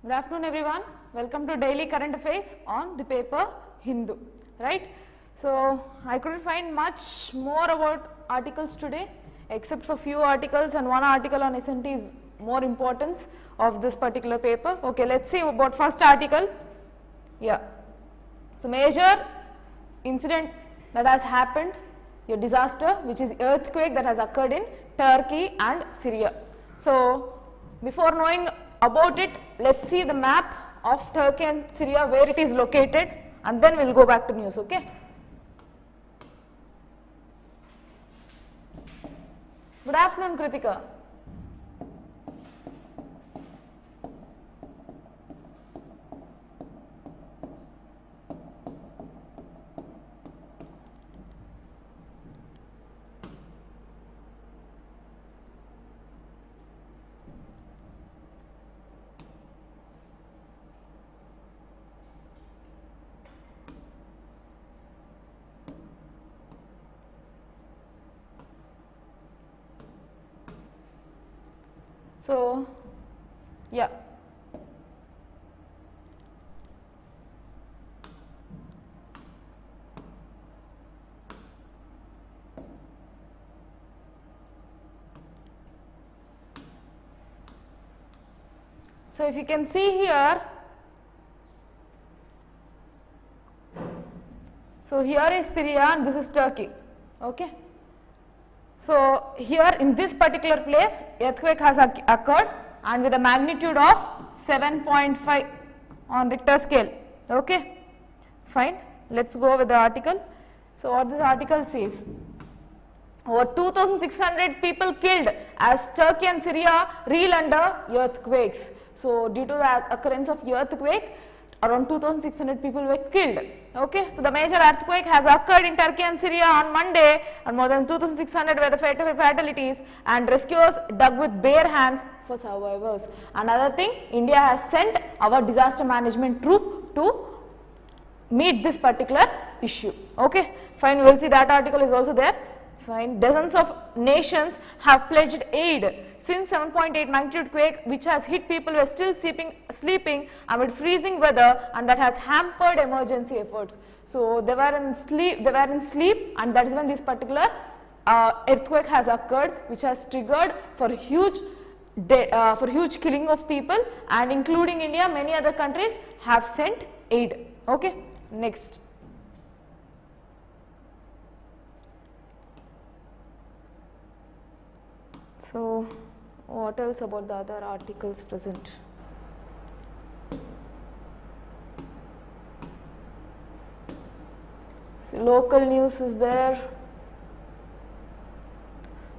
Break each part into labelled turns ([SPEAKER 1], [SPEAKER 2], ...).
[SPEAKER 1] Good afternoon everyone. Welcome to Daily Current Affairs on the paper Hindu, right? So, I couldn't find much more about articles today except for few articles, and one article on SNT is more importance of this particular paper. Okay, let's see about first article. Yeah. So, major incident that has happened, a disaster which is earthquake that has occurred in Turkey and Syria. So, before knowing about it, let's see the map of Turkey and Syria, where it is located, and then we will go back to news, okay? Good afternoon, Kritika. So, yeah. So, if you can see here, so here is Syria and this is Turkey, okay. So, here in this particular place earthquake has occurred and with a magnitude of 7.5 on Richter scale, okay, fine. Let us go with the article. So, what this article says, over 2,600 people killed as Turkey and Syria reel under earthquakes. So, due to the occurrence of earthquake, around 2,600 people were killed. Okay, so the major earthquake has occurred in Turkey and Syria on Monday, and more than 2,600 were the fatalities, and rescuers dug with bare hands for survivors. Another thing, India has sent our disaster management troop to meet this particular issue. Okay, fine, we will see that article is also there. Fine, dozens of nations have pledged aid. Since 7.8 magnitude quake which has hit, people were still sleeping amid freezing weather, and that has hampered emergency efforts. So, they were in sleep, and that is when this particular earthquake has occurred, which has triggered for huge killing of people, and including India, many other countries have sent aid. Okay, next. So, what else about the other articles present? So, local news is there.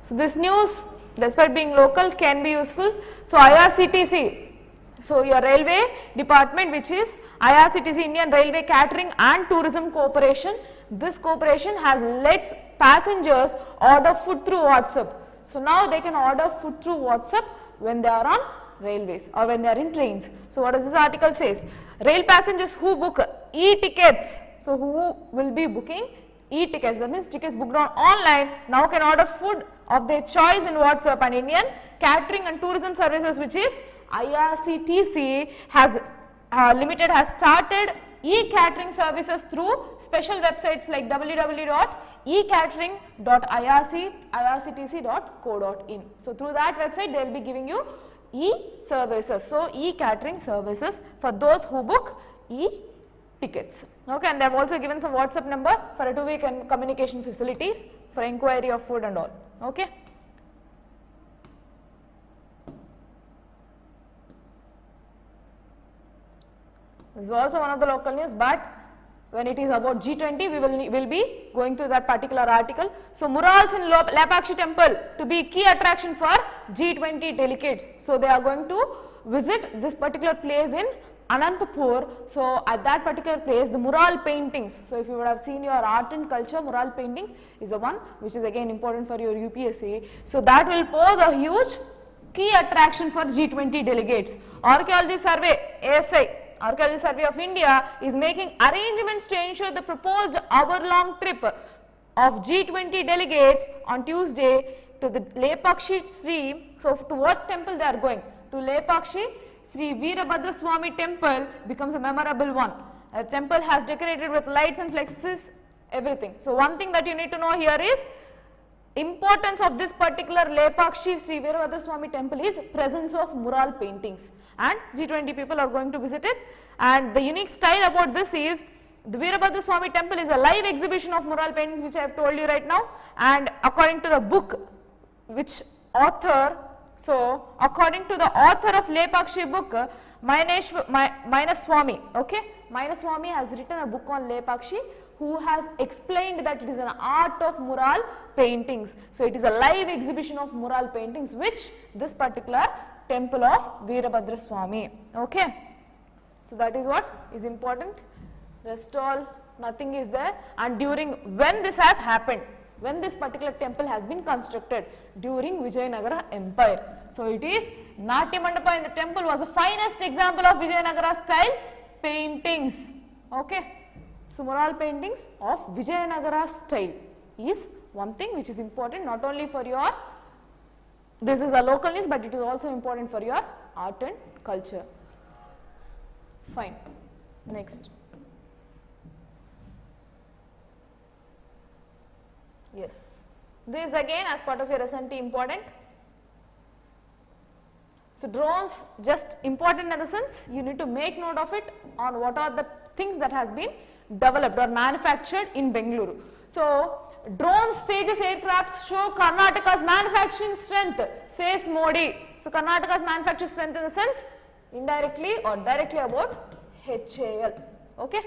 [SPEAKER 1] So, this news, despite being local, can be useful. So, IRCTC, so your railway department, which is IRCTC, Indian Railway Catering and Tourism Corporation, this corporation has let passengers order food through WhatsApp. So, now they can order food through WhatsApp when they are on railways or when they are in trains. So, what does this article says? Rail passengers who book e-tickets, so who will be booking e-tickets, that means tickets booked on online, now can order food of their choice in WhatsApp, and Indian Catering and Tourism Services, which is IRCTC, has limited has started e-catering services through special websites like www.ecatering.irctc.co.in. So, through that website they will be giving you e-services. So, e-catering services for those who book e-tickets. Okay, and they have also given some WhatsApp number for a 2-week communication facilities for inquiry of food and all. Okay. This is also one of the local news, but when it is about G20, we will be going through that particular article. So, murals in Lepakshi temple to be key attraction for G20 delegates. So, they are going to visit this particular place in Anantapur. So, at that particular place, the mural paintings, so if you would have seen your art and culture, mural paintings is the one which is again important for your UPSC. So, that will pose a huge key attraction for G20 delegates. Archaeology Survey, ASI, Archaeology Survey of India is making arrangements to ensure the proposed hour-long trip of G20 delegates on Tuesday to the Lepakshi Sri. So, to what temple they are going? To Lepakshi Sri Veerabhadra Swami temple becomes a memorable one. The temple has decorated with lights and flexes, everything. So one thing that you need to know here is importance of this particular Lepakshi Sri Veerabhadra Swami temple is presence of mural paintings, and G20 people are going to visit it. And the unique style about this is the Veerabhadra Swami temple is a live exhibition of mural paintings, which I have told you right now. And according to the book, which author, so according to the author of Lepakshi book, Swami, okay, Swami has written a book on Lepakshi, who has explained that it is an art of mural paintings. So it is a live exhibition of mural paintings which this particular temple of Veerabhadra Swami, okay. So that is what is important. Rest all nothing is there. And during when this has happened, when this particular temple has been constructed, during Vijayanagara Empire. So it is Natya Mandapa in the temple was the finest example of Vijayanagara style paintings, okay. So mural paintings of Vijayanagara style is one thing which is important, not only for your, this is a localness, but it is also important for your art and culture. Fine. Next. Yes. This again as part of your SNT important. So drones just important in the sense you need to make note of it on what are the things that has been developed or manufactured in Bengaluru. So drones, Tejas aircrafts show Karnataka's manufacturing strength, says Modi. So Karnataka's manufacturing strength in the sense indirectly or directly about HAL, okay,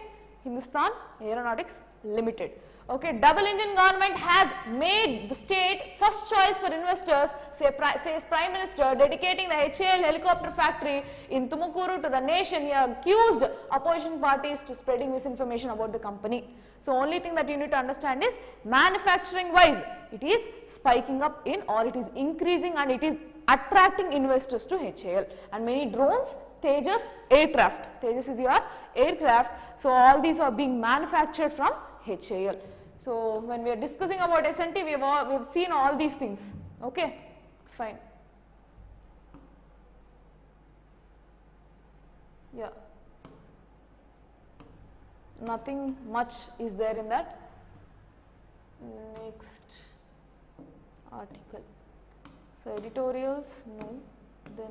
[SPEAKER 1] Hindustan Aeronautics Limited. Okay, double engine government has made the state first choice for investors, says Prime Minister, dedicating the HAL helicopter factory in Tumakuru to the nation. He accused opposition parties to spreading misinformation about the company. So only thing that you need to understand is manufacturing wise, it is spiking up in, or it is increasing, and it is attracting investors to HAL. And many drones, Tejas aircraft, Tejas is your aircraft, so all these are being manufactured from HAL. So when we are discussing about SNT, we have seen all these things, okay, fine. Yeah, nothing much is there in that. Next article. So editorials, no, then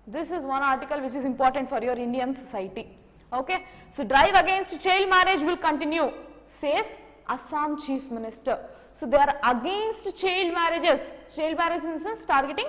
[SPEAKER 1] this is one article which is important for your Indian society, okay. So drive against child marriage will continue, says Assam Chief Minister. So they are against child marriages, child marriage in the sense targeting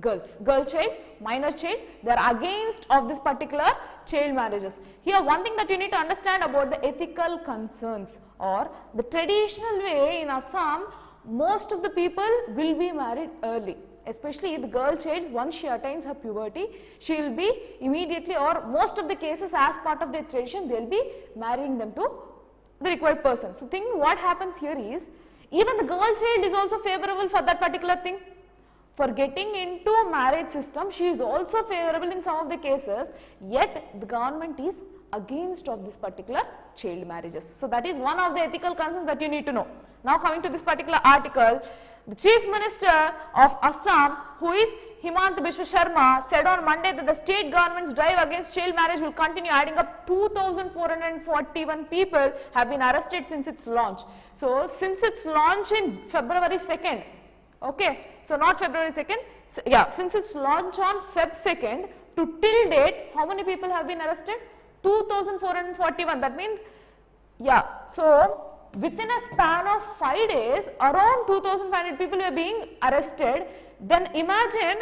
[SPEAKER 1] girls, girl child, minor child, they are against of this particular child marriages. Here one thing that you need to understand about the ethical concerns, or the traditional way in Assam, most of the people will be married early. Especially the girl child, once she attains her puberty, she will be immediately, or most of the cases as part of their tradition, they will be marrying them to the required person. So think what happens here is, even the girl child is also favorable for that particular thing. For getting into a marriage system, she is also favorable in some of the cases, yet the government is against of this particular child marriages. So that is one of the ethical concerns that you need to know. Now coming to this particular article, the Chief Minister of Assam, who is Himanta Biswa Sharma, said on Monday that the state government's drive against child marriage will continue, adding up 2,441 people have been arrested since its launch. So since its launch in February 2nd, okay, so not February 2nd, yeah, since its launch on Feb 2nd to till date, how many people have been arrested? 2,441, that means, yeah, so within a span of 5 days, around 2,500 people were being arrested. Then imagine,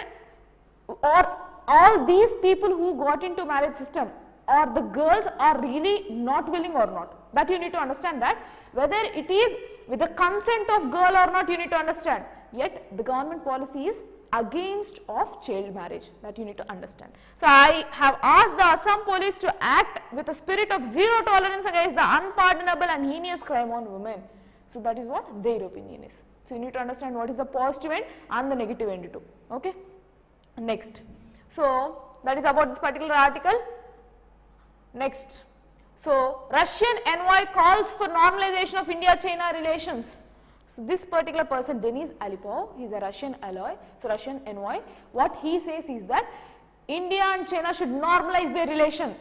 [SPEAKER 1] or all these people who got into marriage system, or the girls are really not willing or not. That you need to understand, that whether it is with the consent of girl or not, you need to understand. Yet the government policy is against of child marriage, that you need to understand. So I have asked the Assam police to act with a spirit of zero tolerance against the unpardonable and heinous crime on women. So that is what their opinion is. So you need to understand what is the positive end and the negative end too. Okay. Next. So that is about this particular article. Next. So Russian envoy calls for normalization of India-China relations. So this particular person, Denis Alipov, he is a Russian alloy, so Russian envoy. What he says is that India and China should normalize their relation.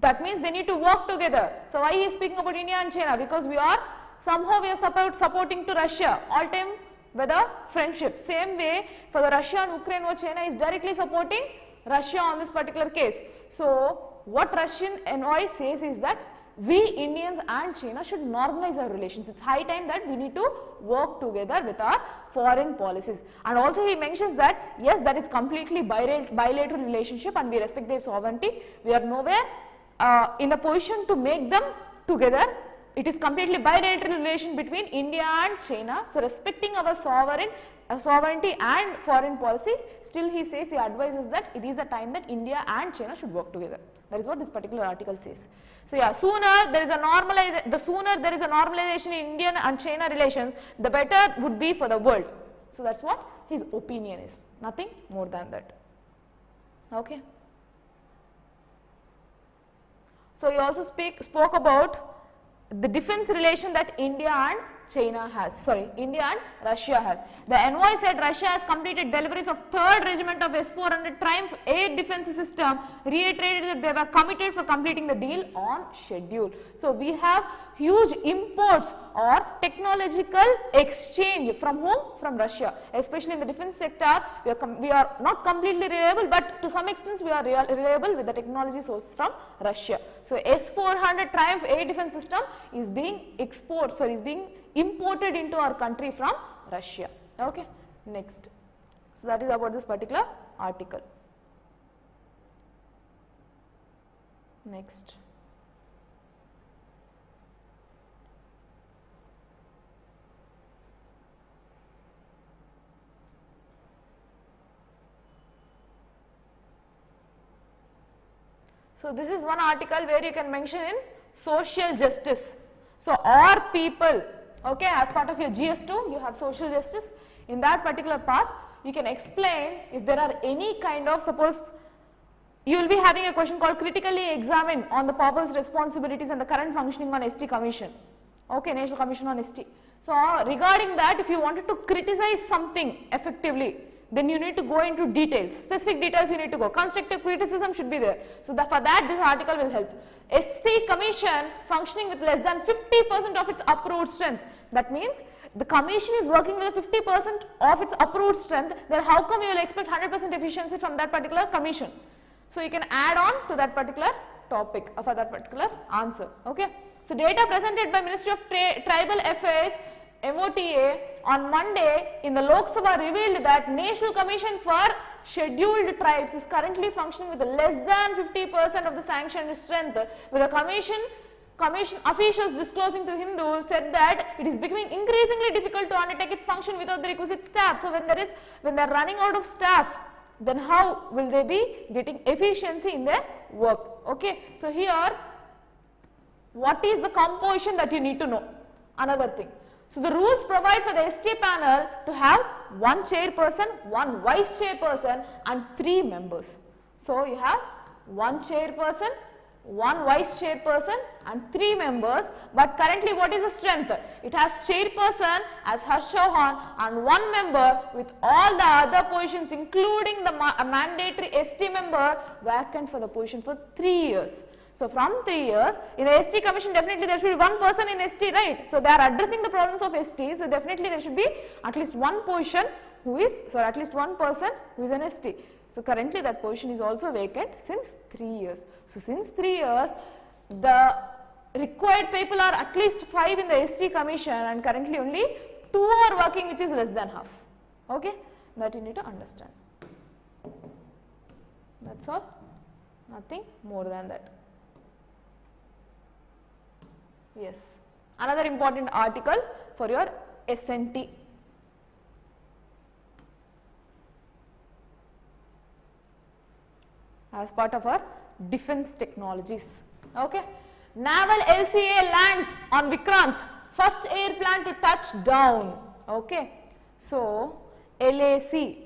[SPEAKER 1] That means they need to work together. So why he is speaking about India and China? Because we are supporting to Russia all time with a friendship. Same way for the Russia and Ukraine, or China is directly supporting Russia on this particular case. So what Russian envoy says is that we Indians and China should normalize our relations. It's high time that we need to work together with our foreign policies. And also he mentions that yes, that is completely bilateral relationship and we respect their sovereignty. We are nowhere in a position to make them together. It is completely bilateral relation between India and China. So respecting our sovereignty and foreign policy, still he says, he advises that it is a time that India and China should work together. That is what this particular article says. So yeah, the sooner there is a normalization in Indian and China relations, the better would be for the world. So that's what his opinion is, nothing more than that. Okay. So he also spoke about the defense relation that India and India and Russia has. The envoy said Russia has completed deliveries of 3rd Regiment of S-400 Triumph air defense system, reiterated that they were committed for completing the deal on schedule. So we have huge imports or technological exchange from whom? From Russia. Especially in the defense sector, we are not completely reliable, but to some extent we are reliable with the technology source from Russia. So S-400 Triumph air defense system is being imported into our country from Russia. Okay, next. So that is about this particular article. Next. So this is one article where you can mention in social justice. So our people, okay, as part of your GS2, you have social justice. In that particular part, you can explain if there are any kind of, suppose you will be having a question called critically examine on the powers, responsibilities and the current functioning on ST Commission. Okay, National Commission on ST. So regarding that, if you wanted to criticize something effectively, then you need to go into details, specific details you need to go. Constructive criticism should be there. So for that this article will help. ST Commission functioning with less than 50% of its approved strength. That means the commission is working with 50% of its approved strength, then how come you will expect 100% efficiency from that particular commission? So you can add on to that particular topic for that particular answer. Okay. So data presented by Ministry of Tribal Affairs MOTA on Monday in the Lok Sabha revealed that National Commission for Scheduled Tribes is currently functioning with less than 50% of the sanctioned strength, with the commission officials disclosing to Hindu said that it is becoming increasingly difficult to undertake its function without the requisite staff. So when they are running out of staff, then how will they be getting efficiency in their work? Okay. So here, what is the composition that you need to know? Another thing. So the rules provide for the ST panel to have one chairperson, one vice chairperson and 3 members. So you have one chairperson, one vice chairperson and 3 members, but currently what is the strength? It has chairperson as Harsh Chauhan and 1 member with all the other positions including the mandatory ST member vacant for the position for 3 years. So from 3 years, in the ST Commission definitely there should be 1 person in ST, right? So they are addressing the problems of ST, so definitely there should be at least 1 position who is, at least 1 person who is an ST. So currently that position is also vacant since 3 years. So since 3 years, the required people are at least 5 in the ST Commission and currently only 2 are working, which is less than half. Okay, that you need to understand. That's all, nothing more than that. Yes, another important article for your SNT. As part of our defense technologies. Okay. Naval LCA lands on Vikrant, first air plan to touch down. Okay. So, LAC,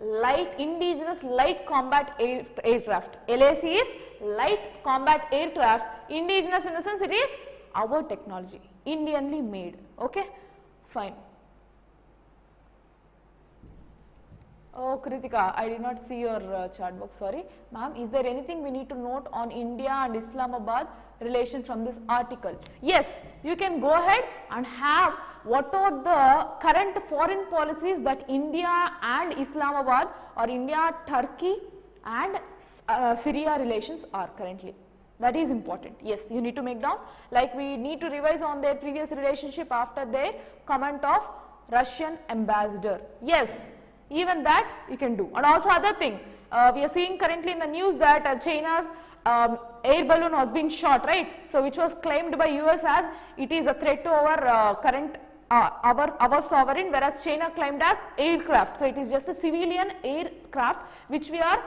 [SPEAKER 1] Light Indigenous Light Combat Aircraft. LAC is light combat aircraft. Indigenous in the sense it is our technology, Indianly made. Okay, fine. Oh, Kritika, I did not see your chat box, sorry. Ma'am, is there anything we need to note on India and Islamabad relation from this article? Yes, you can go ahead and have what are the current foreign policies that India and Islamabad or India, Turkey and Syria relations are currently. That is important. Yes, you need to make down. Like we need to revise on their previous relationship after their comment of Russian ambassador. Yes. Even that you can do. And also other thing, we are seeing currently in the news that China's air balloon was being shot, right? So which was claimed by US as it is a threat to our current our sovereign, whereas China claimed as aircraft. So it is just a civilian aircraft which we are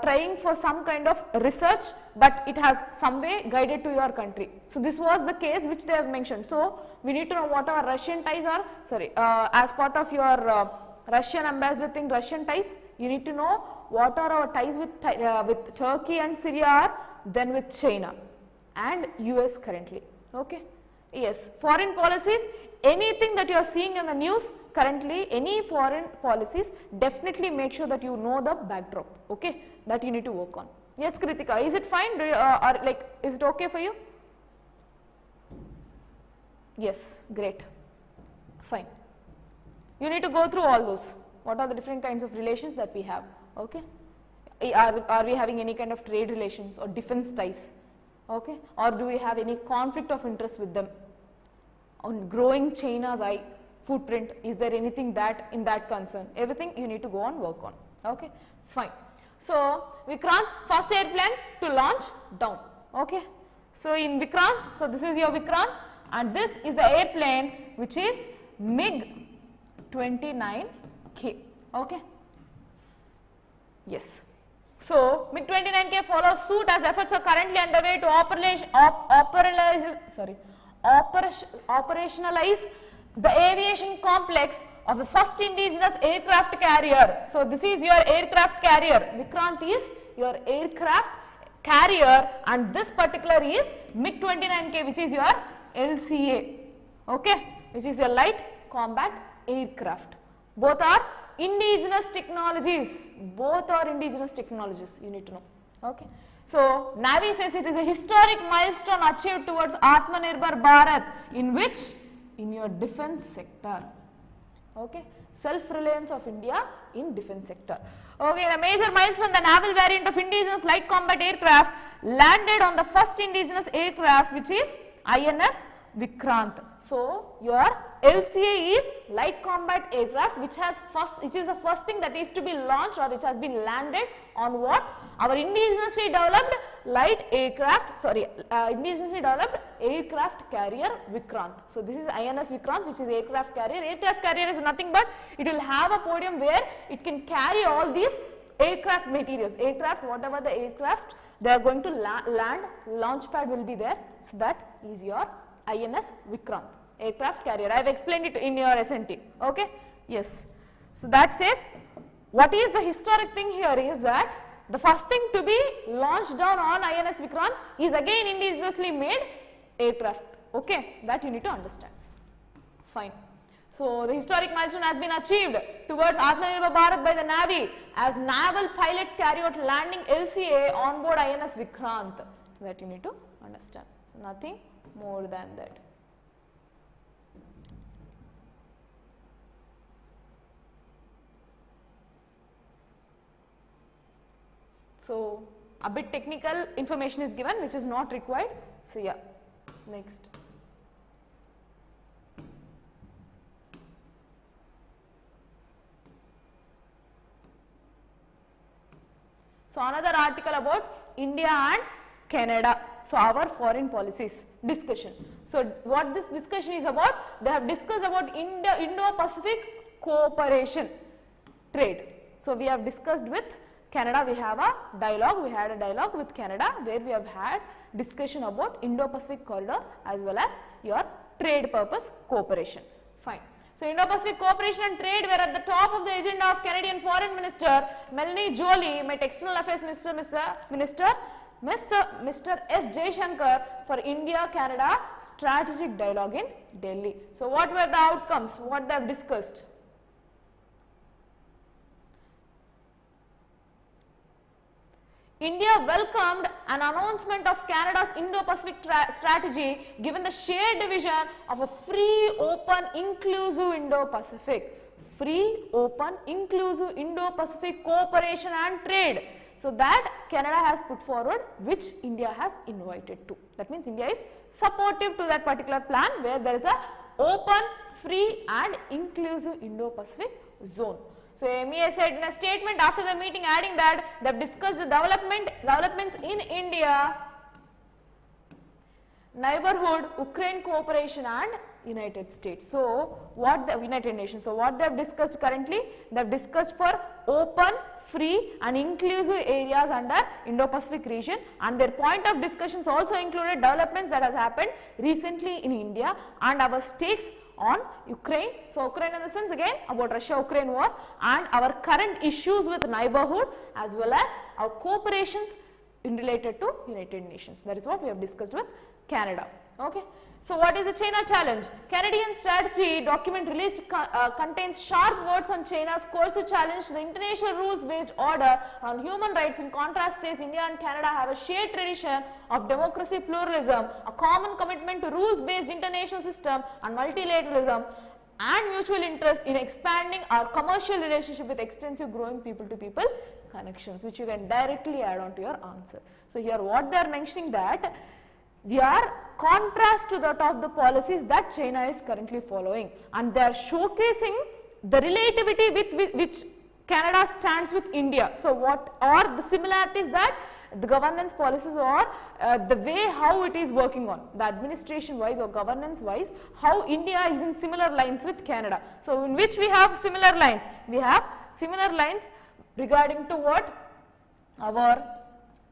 [SPEAKER 1] trying for some kind of research, but it has some way guided to your country. So this was the case which they have mentioned. So we need to know what our Russian ties are. Sorry, as part of your Russian ambassador thing, Russian ties, you need to know what are our ties with Turkey and Syria are, then with China and US currently. Okay. Yes, foreign policies, anything that you are seeing in the news currently, any foreign policies, definitely make sure that you know the backdrop. Okay, that you need to work on. Yes, Kritika, is it fine? Do you, or like, is it okay for you? Yes, great, fine. You need to go through all those. What are the different kinds of relations that we have? Okay. Are we having any kind of trade relations or defense ties? Okay. Or do we have any conflict of interest with them? On growing China's footprint, is there anything that in that concern? Everything you need to go and work on. Okay. Fine. So Vikrant, first airplane to launch down. Okay. So in Vikrant, so this is your Vikrant, and this is the airplane which is MiG-29K. Okay. Yes. So MiG-29K follows suit as efforts are currently underway to operationalize the aviation complex of the first indigenous aircraft carrier. So this is your aircraft carrier. Vikrant is your aircraft carrier, and this particular is MiG-29K, which is your LCA. Okay, which is your light combat aircraft. Both are indigenous technologies. Both are indigenous technologies, you need to know. Okay. So Navy says it is a historic milestone achieved towards Atmanirbhar Bharat, in which? In your defense sector. Okay. Self-reliance of India in defense sector. Okay, a major milestone, the naval variant of indigenous light combat aircraft landed on the first indigenous aircraft, which is INS Vikrant. So your LCA is light combat aircraft, which is the first thing that is to be launched, or it has been landed on what? Our indigenously developed light aircraft, indigenously developed aircraft carrier Vikrant. So this is INS Vikrant, which is aircraft carrier. Aircraft carrier is nothing but it will have a podium where it can carry all these aircraft materials, aircraft, whatever the aircraft they are going to land, launch pad will be there. So that is your INS Vikrant, aircraft carrier. I have explained it in your SNT. Okay. Yes. So that says, what is the historic thing here is that the first thing to be launched down on INS Vikrant is again indigenously made aircraft. Okay. That you need to understand. Fine. So the historic milestone has been achieved towards Atmanirbhar Bharat by the Navy as naval pilots carry out landing LCA on board INS Vikrant. So that you need to understand. So nothing more than that. So a bit technical information is given which is not required. So yeah, next. So another article about India and Canada. So our foreign policies discussion. So what this discussion is about? They have discussed about Indo-Pacific cooperation trade. So we have discussed with Canada, we have a dialogue, we had a dialogue with Canada where we have had discussion about Indo-Pacific corridor as well as your trade purpose cooperation. Fine. So Indo-Pacific cooperation and trade were at the top of the agenda of Canadian Foreign Minister Melanie Joly, met External Affairs Minister Mr. S. Jaishankar for India-Canada Strategic Dialogue in Delhi. So what were the outcomes? What they have discussed? India welcomed an announcement of Canada's Indo-Pacific strategy given the shared vision of a free, open, inclusive Indo-Pacific. Free, open, inclusive Indo-Pacific cooperation and trade. So that Canada has put forward, which India has invited to. That means India is supportive to that particular plan where there is a open, free and inclusive Indo-Pacific zone. So MEA said in a statement after the meeting, adding that they have discussed the developments in India, neighborhood, Ukraine cooperation and United States. So what the United Nations. So what they have discussed currently, they have discussed for open, free and inclusive areas under Indo-Pacific region, and their point of discussions also included developments that has happened recently in India and our stakes on Ukraine. So Ukraine in the sense again about Russia-Ukraine war and our current issues with neighborhood as well as our cooperations in related to United Nations. That is what we have discussed with Canada. Okay. So what is the China challenge? Canadian strategy document released contains sharp words on China's coercive challenge to the international rules based order on human rights. In contrast, says India and Canada have a shared tradition of democracy, pluralism, a common commitment to rules based international system and multilateralism, and mutual interest in expanding our commercial relationship with extensive growing people to people connections, which you can directly add on to your answer. So here what they are mentioning that we are contrast to that of the policies that China is currently following, and they are showcasing the relativity with which Canada stands with India. So what are the similarities that the governance policies or the way how it is working on, the administration wise or governance wise, how India is in similar lines with Canada. So in which we have similar lines? We have similar lines regarding to what? Our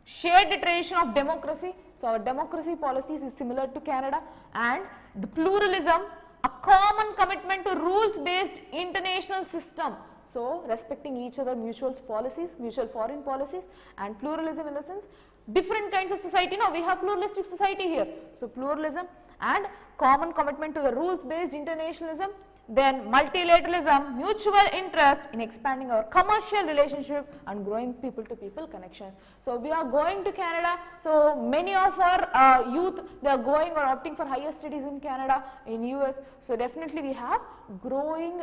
[SPEAKER 1] shared tradition of democracy. So our democracy policies is similar to Canada, and the pluralism, a common commitment to rules based international system. So respecting each other mutual policies, mutual foreign policies, and pluralism in the sense different kinds of society. No, we have pluralistic society here. So pluralism and common commitment to the rules based internationalism. Then multilateralism, mutual interest in expanding our commercial relationship and growing people to people connections. So we are going to Canada. So many of our youth, they are going or opting for higher studies in Canada, in US. So definitely we have growing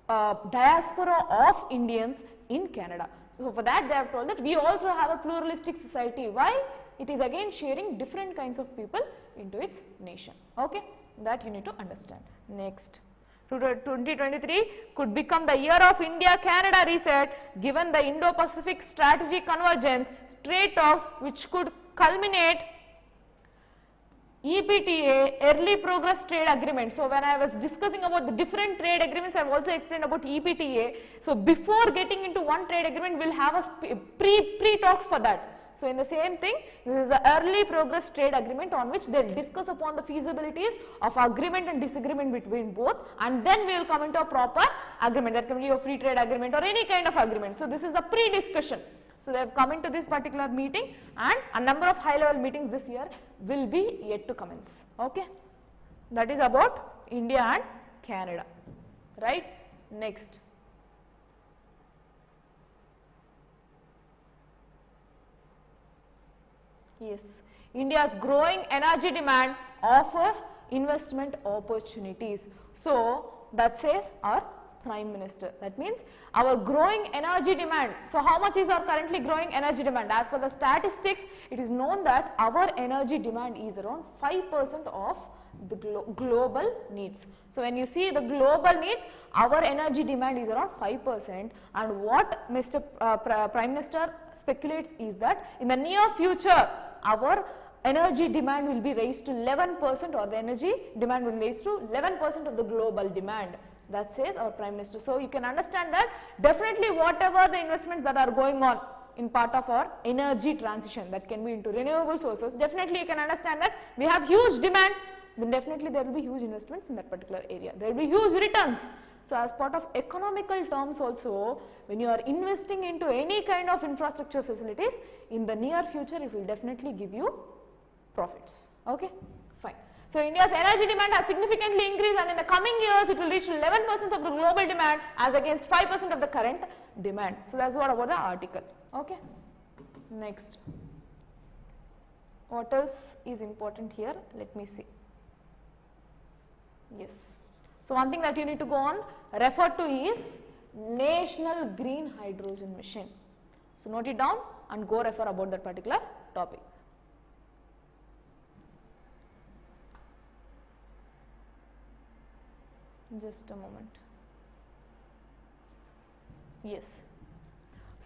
[SPEAKER 1] diaspora of Indians in Canada. So for that they have told that we also have a pluralistic society. Why? It is again sharing different kinds of people into its nation. Okay, that you need to understand. Next. 2023 could become the year of India-Canada reset given the Indo-Pacific strategy convergence, trade talks which could culminate EPTA, early progress trade agreement. So when I was discussing about the different trade agreements, I have also explained about EPTA. So before getting into one trade agreement, we will have a pre-talks for that. So in the same thing, this is the early progress trade agreement on which they will discuss upon the feasibilities of agreement and disagreement between both, and then we will come into a proper agreement. That can be a free trade agreement or any kind of agreement. So this is the pre-discussion. So they have come into this particular meeting, and a number of high level meetings this year will be yet to commence. Okay, that is about India and Canada, right? Next. Yes, India's growing energy demand offers investment opportunities. So that says our Prime Minister. That means our growing energy demand. So how much is our currently growing energy demand? As per the statistics, it is known that our energy demand is around 5% of the global needs. So when you see the global needs, our energy demand is around 5%, and what Mr. Prime Minister speculates is that in the near future our energy demand will be raised to 11%, or the energy demand will raise to 11% of the global demand. That says our Prime Minister. So you can understand that definitely whatever the investments that are going on in part of our energy transition, that can be into renewable sources, definitely you can understand that we have huge demand, then definitely there will be huge investments in that particular area. There will be huge returns. So as part of economical terms also, when you are investing into any kind of infrastructure facilities, in the near future it will definitely give you profits. Okay, fine. So India's energy demand has significantly increased, and in the coming years it will reach 11% of the global demand as against 5% of the current demand. So that's what about the article. Okay. Next, what else is important here? Let me see. Yes. So one thing that you need to go on refer to is National Green Hydrogen Mission. So note it down and go refer about that particular topic. Just a moment. Yes.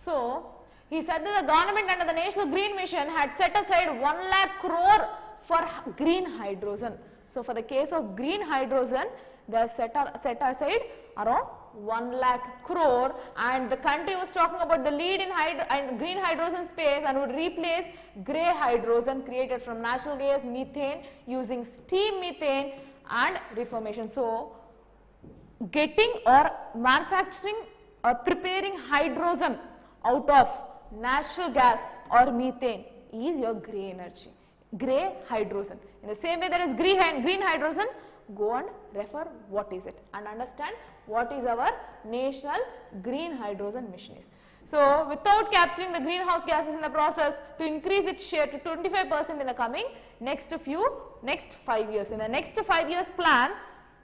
[SPEAKER 1] So he said that the government under the National Green Mission had set aside 1 lakh crore for green hydrogen. So for the case of green hydrogen, they have set aside around 1 lakh crore, and the country was talking about the lead in green hydrogen space and would replace grey hydrogen created from natural gas, methane, using steam methane and reformation. So getting or manufacturing or preparing hydrogen out of natural gas or methane is your grey energy, grey hydrogen. In the same way there is green hydrogen, go and refer what is it and understand what is our National Green Hydrogen Mission is. So without capturing the greenhouse gases in the process, to increase its share to 25% in the coming next 5 years. In the next 5 years plan,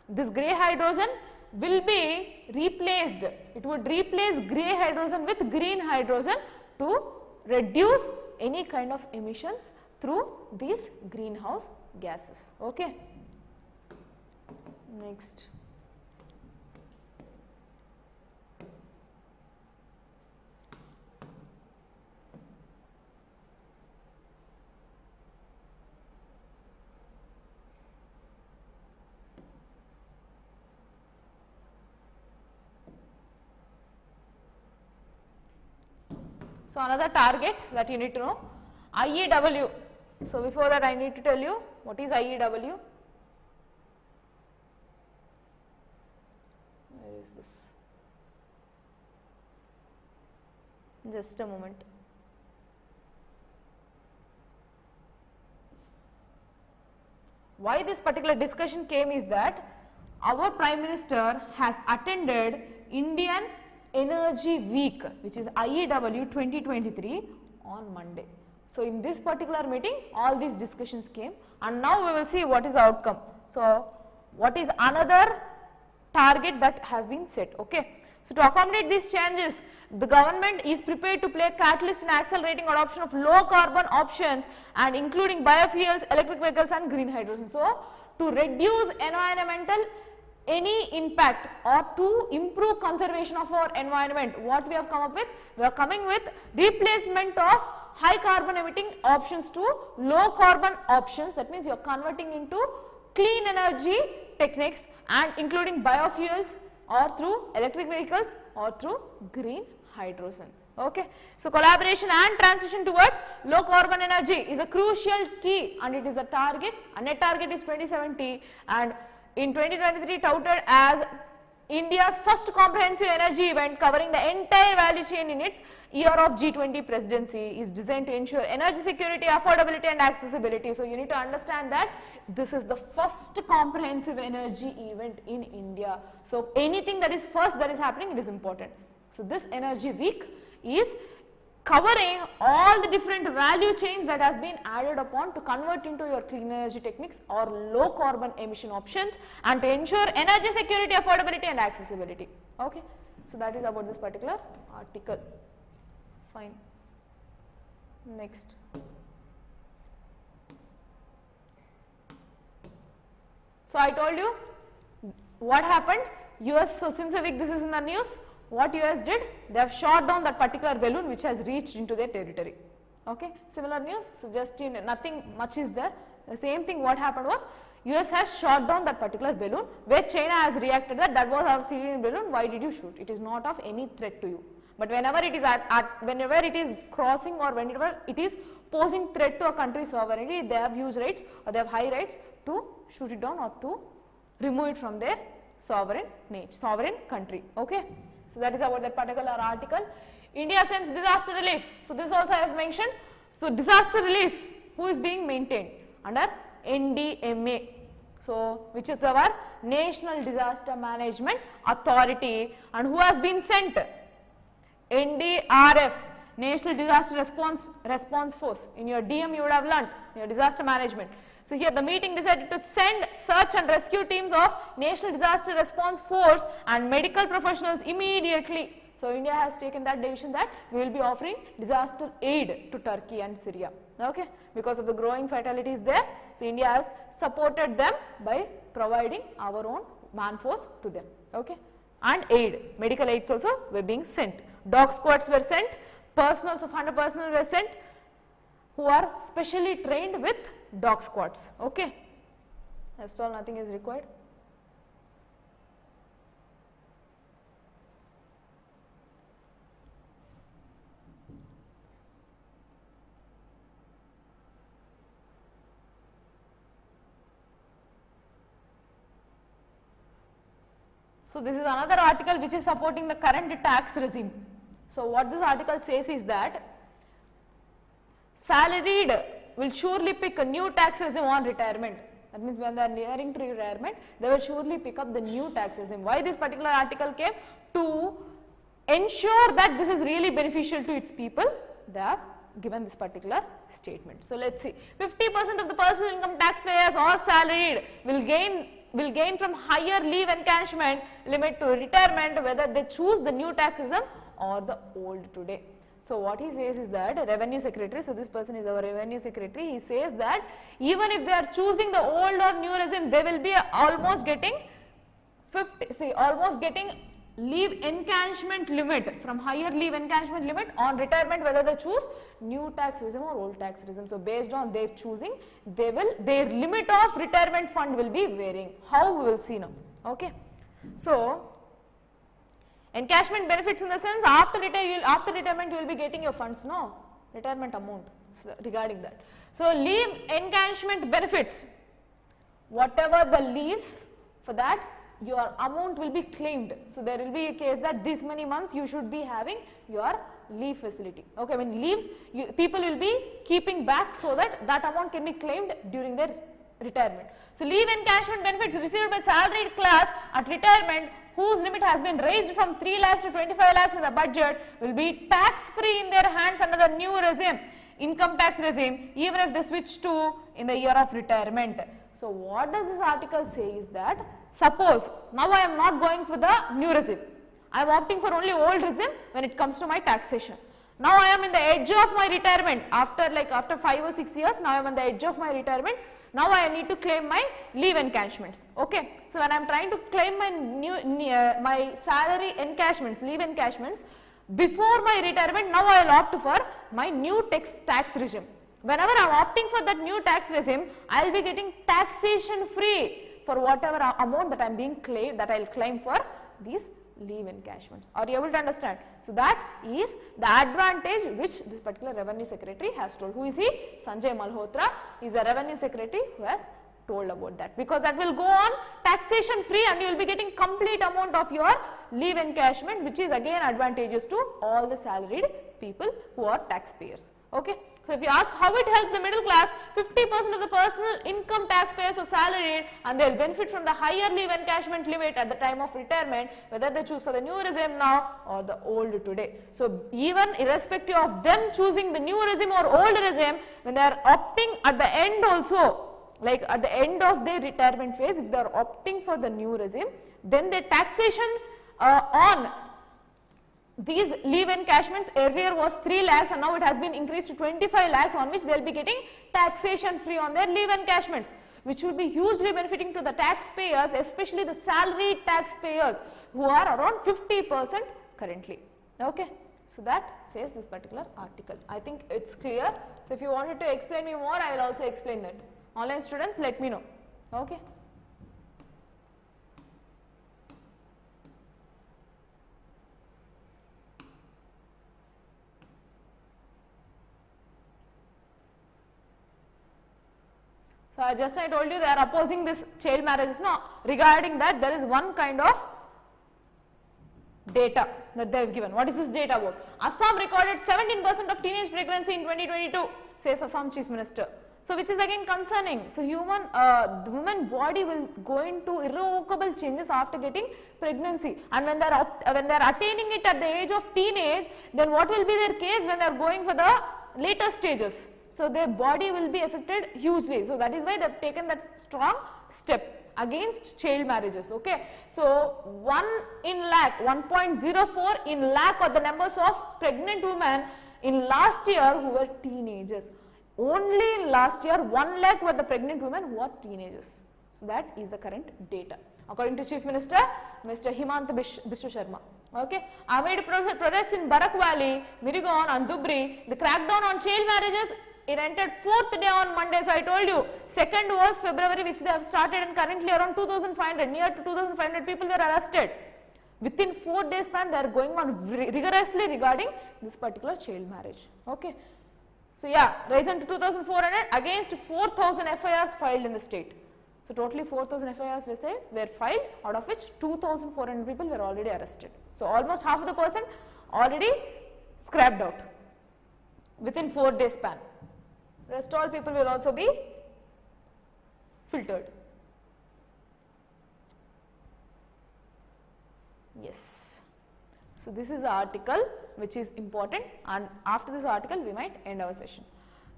[SPEAKER 1] this grey hydrogen will be replaced. It would replace grey hydrogen with green hydrogen to reduce any kind of emissions through these greenhouse gases. Okay. Next. So another target that you need to know, IEW. So before that I need to tell you what is IEW. Where is this? Just a moment. Why this particular discussion came is that our Prime Minister has attended Indian Energy Week, which is IEW 2023 on Monday. So in this particular meeting all these discussions came, and now we will see what is the outcome. So what is another target that has been set. Okay. So to accommodate these changes, the government is prepared to play a catalyst in accelerating adoption of low carbon options and including biofuels, electric vehicles and green hydrogen. So to reduce environmental any impact or to improve conservation of our environment, what we have come up with? We are coming with replacement of high carbon emitting options to low carbon options. That means you are converting into clean energy techniques and including biofuels or through electric vehicles or through green hydrogen. Okay. So collaboration and transition towards low carbon energy is a crucial key, and it is a target, a net target is 2070, and in 2023 touted as India's first comprehensive energy event covering the entire value chain in its year of G20 presidency is designed to ensure energy security, affordability and accessibility. So you need to understand that this is the first comprehensive energy event in India. So anything that is first that is happening, it is important. So this energy week is covering all the different value chains that has been added upon to convert into your clean energy techniques or low carbon emission options and to ensure energy security, affordability and accessibility. Okay. So that is about this particular article. Fine. Next. So I told you what happened. US, so since a week this is in the news. What US did? They have shot down that particular balloon which has reached into their territory. Okay. Similar news, so just nothing much is there. The same thing what happened was US has shot down that particular balloon where China has reacted that was our civilian balloon, why did you shoot? It is not of any threat to you. But whenever it is whenever it is crossing or whenever it is posing threat to a country's sovereignty, they have huge rights or they have high rights to shoot it down or to remove it from their sovereign country. Okay, so that is about that particular article. India sends disaster relief. So this also I have mentioned. So disaster relief, who is being maintained under NDMA. So which is our National Disaster Management Authority, and who has been sent? NDRF, National Disaster Response Force. In your DM you would have learned your disaster management. So here the meeting decided to send search and rescue teams of National Disaster Response Force and medical professionals immediately. So India has taken that decision that we will be offering disaster aid to Turkey and Syria. Okay, because of the growing fatalities there. So India has supported them by providing our own man force to them. Okay, and aid, medical aids also were being sent. Dog squads were sent, personnel of 100 personnel were sent, who are specially trained with dog squads. Okay, that's all, nothing is required. So this is another article which is supporting the current tax regime. So what this article says is that salaried will surely pick a new tax regime on retirement. That means when they are nearing to retirement, they will surely pick up the new tax regime. Why this particular article came? To ensure that this is really beneficial to its people, they have given this particular statement. So let's see, 50% of the personal income taxpayers or salaried will gain from higher leave encashment limit to retirement, whether they choose the new tax regime or the old today. So what he says is that revenue secretary, so this person is our revenue secretary, he says that even if they are choosing the old or new regime, they will be almost getting leave encashment limit, from higher leave encashment limit on retirement, whether they choose new tax regime or old tax regime. So based on their choosing, their limit of retirement fund will be varying. How, we will see now. Okay, so encashment benefits in the sense after retirement you will be getting your funds, no retirement amount, so regarding that. So leave encashment benefits, whatever the leaves, for that your amount will be claimed. So there will be a case that this many months you should be having your leave facility. Okay, when leaves, people will be keeping back so that that amount can be claimed during their retirement. So leave encashment benefits received by salaried class at retirement whose limit has been raised from 3 lakhs to 25 lakhs in the budget will be tax free in their hands under the new regime, income tax regime, even if they switch to in the year of retirement. So what does this article say is that, suppose now I am not going for the new regime, I am opting for only old regime when it comes to my taxation. Now I am in the edge of my retirement, after 5 or 6 years, now I am on the edge of my retirement. Now I need to claim my leave encashments. Okay, so when I am trying to claim my my salary encashments, leave encashments before my retirement, now I will opt for my new tax regime. Whenever I am opting for that new tax regime, I will be getting taxation free for whatever amount that I am being claimed, that I will claim for these leave encashments. Are you able to understand? So that is the advantage which this particular revenue secretary has told. Who is he? Sanjay Malhotra is the revenue secretary who has told about that, because that will go on taxation free and you will be getting complete amount of your leave encashment, which is again advantageous to all the salaried people who are taxpayers. Okay. So if you ask how it helps the middle class, 50% of the personal income taxpayers are salaried and they will benefit from the higher leave encashment limit at the time of retirement, whether they choose for the new regime now or the old today. So even irrespective of them choosing the new regime or old regime, when they are opting at the end also, like at the end of their retirement phase, if they are opting for the new regime, then their taxation on these leave encashments earlier was 3 lakhs and now it has been increased to 25 lakhs, on which they will be getting taxation free on their leave encashments, which will be hugely benefiting to the taxpayers, especially the salaried taxpayers who are around 50% currently. Okay. So that says this particular article. I think it's clear. So if you wanted to explain me more, I will also explain that. Online students, let me know. Okay. So So just I told you they are opposing this child marriages. No, regarding that there is one kind of data that they have given. What is this data about? Assam recorded 17% of teenage pregnancy in 2022, says Assam Chief Minister. So which is again concerning. So the woman body will go into irrevocable changes after getting pregnancy, and when they are attaining it at the age of teenage, then what will be their case when they are going for the later stages? So their body will be affected hugely. So that is why they have taken that strong step against child marriages. Okay. So 1 in lakh, 1.04 in lakh are the numbers of pregnant women in last year who were teenagers. Only in last year 1 lakh were the pregnant women who are teenagers. So that is the current data according to Chief Minister Mr. Himanta Biswa Sharma. Okay. Amid protests in Barak Valley, Mirigon and Dhubri, the crackdown on child marriages, it entered 4th day on Monday. So I told you, 2nd was February, which they have started, and currently around 2,500, near to 2,500 people were arrested. Within 4 days time they are going on rigorously regarding this particular child marriage. Okay. So yeah, risen to 2,400 against 4,000 FIRs filed in the state. So totally 4,000 FIRs were filed, out of which 2,400 people were already arrested. So almost half of the person already scrapped out within 4 days span. Rest all people will also be filtered. Yes. So this is the article which is important, and after this article we might end our session.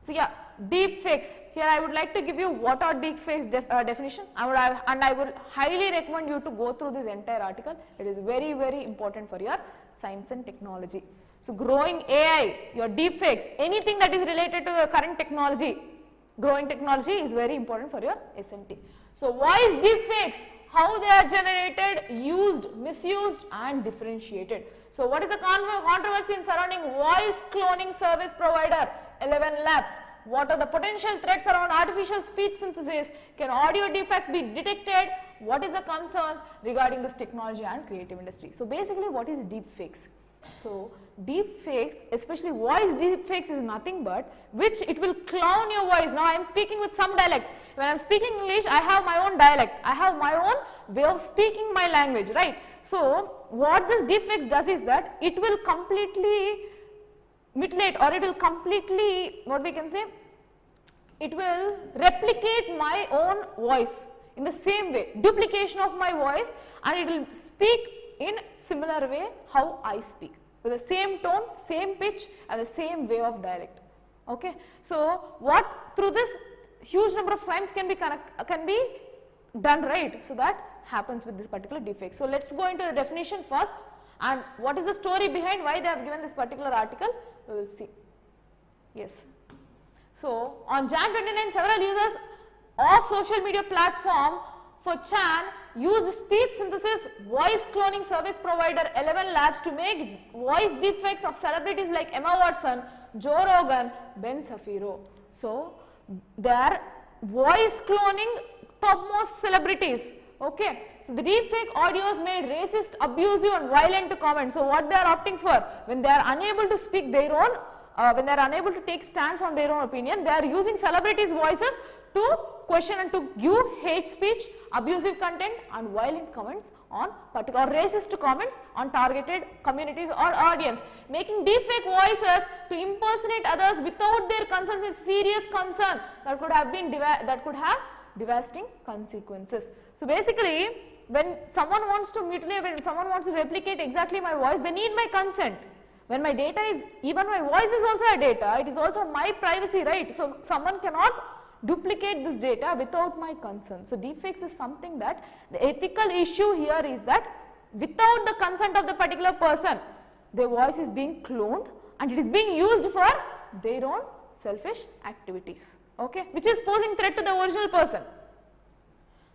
[SPEAKER 1] So yeah, deep fakes. Here I would like to give you what are deep fakes definition. I would highly recommend you to go through this entire article. It is very, very important for your science and technology. So growing AI, your deep fakes, anything that is related to your current technology, growing technology is very important for your SNT. So voice deep fakes, how they are generated, used, misused and differentiated. So what is the controversy in surrounding voice cloning service provider 11 Labs? What are the potential threats around artificial speech synthesis? Can audio defects be detected? What is the concerns regarding this technology and creative industry? So basically what is deep fakes? So deep fakes, especially voice deep fakes, is nothing but which it will clone your voice. Now I am speaking with some dialect. When I am speaking English, I have my own dialect. I have my own way of speaking my language, right? So what this deep fakes does is that it will completely mutilate, or it will completely, what we can say, it will replicate my own voice in the same way, duplication of my voice, and it will speak in similar way how I speak, with the same tone, same pitch and the same way of dialect. Okay. So what through this huge number of crimes can be done, right? So that happens with this particular defect. So let's go into the definition first, and what is the story behind why they have given this particular article, we will see. Yes. So on Jan 29, several users of social media platform for Chan used speech synthesis voice cloning service provider 11 Labs to make voice deepfakes of celebrities like Emma Watson, Joe Rogan, Ben Shapiro. So they are voice cloning topmost celebrities. Okay. So the deepfake audios made racist, abusive and violent comments. So what they are opting for, when they are unable to speak their own, when they are unable to take stance on their own opinion, they are using celebrities' voices to question and to give hate speech, abusive content and violent comments on particular racist comments on targeted communities or audience. Making deepfake voices to impersonate others without their consent is serious concern that could have devastating consequences. So basically, when someone wants to mutilate, when someone wants to replicate exactly my voice, they need my consent. When my data is, even my voice is also a data, it is also my privacy, right? So someone cannot duplicate this data without my consent. So deepfakes is something that the ethical issue here is that without the consent of the particular person, their voice is being cloned and it is being used for their own selfish activities, okay, which is posing threat to the original person.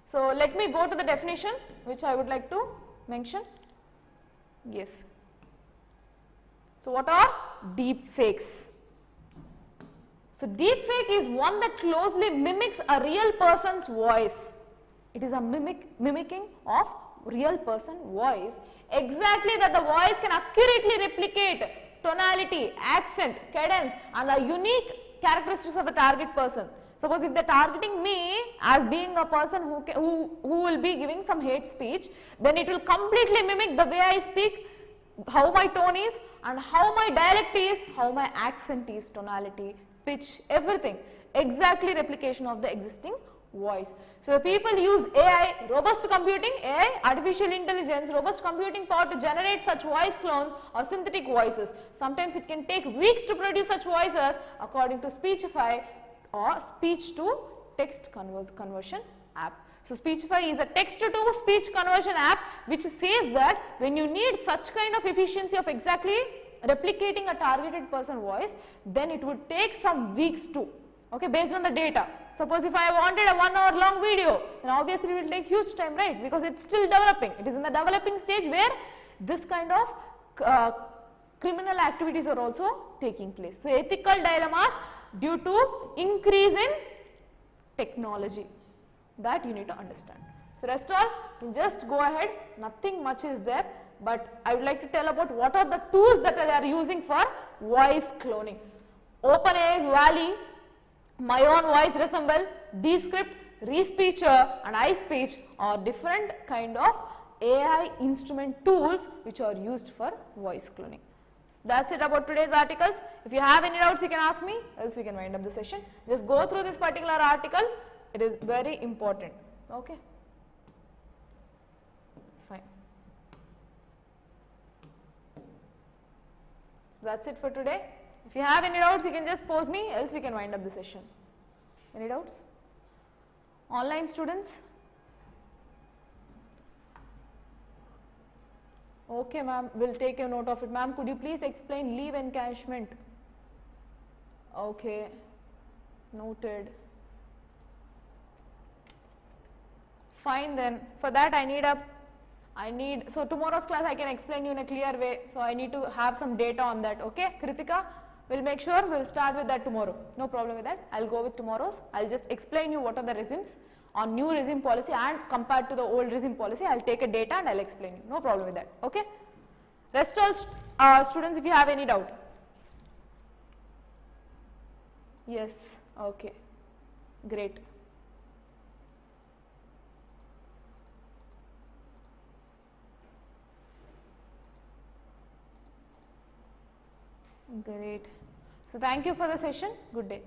[SPEAKER 1] So let me go to the definition which I would like to mention. Yes. So what are deepfakes? So deepfake is one that closely mimics a real person's voice. It is a mimicking of real person voice, exactly that the voice can accurately replicate tonality, accent, cadence and the unique characteristics of the target person. Suppose if they're targeting me as being a person who will be giving some hate speech, then it will completely mimic the way I speak, how my tone is, and how my dialect is, how my accent is, tonality, pitch, everything. Exactly replication of the existing voice. So, people use AI, robust computing, AI, artificial intelligence, robust computing power to generate such voice clones or synthetic voices. Sometimes it can take weeks to produce such voices according to Speechify or speech to text conversion app. So, Speechify is a text to speech conversion app which says that when you need such kind of efficiency of exactly replicating a targeted person voice, then it would take some weeks too, okay, based on the data. Suppose if I wanted a 1 hour long video, then obviously it will take huge time, right, because it is still developing. It is in the developing stage where this kind of criminal activities are also taking place. So, ethical dilemmas due to increase in technology, that you need to understand. So, rest all just go ahead, nothing much is there, but I would like to tell about what are the tools that they are using for voice cloning. OpenAI's Valley, My Own Voice Resemble, Descript, Respeecher and iSpeech are different kind of AI instrument tools which are used for voice cloning. That's it about today's articles. If you have any doubts, you can ask me, else we can wind up the session. Just go through this particular article, it is very important. Okay. Fine. So that's it for today. If you have any doubts, you can just pose me, else we can wind up the session. Any doubts? Online students? Okay, ma'am, we'll take a note of it. Ma'am, could you please explain leave encashment? Okay, noted. Fine then, for that so tomorrow's class I can explain you in a clear way, so I need to have some data on that, okay? Kritika, we'll make sure we'll start with that tomorrow, no problem with that. I'll go with tomorrow's, I'll just explain you what are the regimes on new regime policy and compared to the old regime policy, I'll take a data and I'll explain you, no problem with that, okay? Rest all students, if you have any doubt. Yes, okay, great. Great. So, thank you for the session. Good day.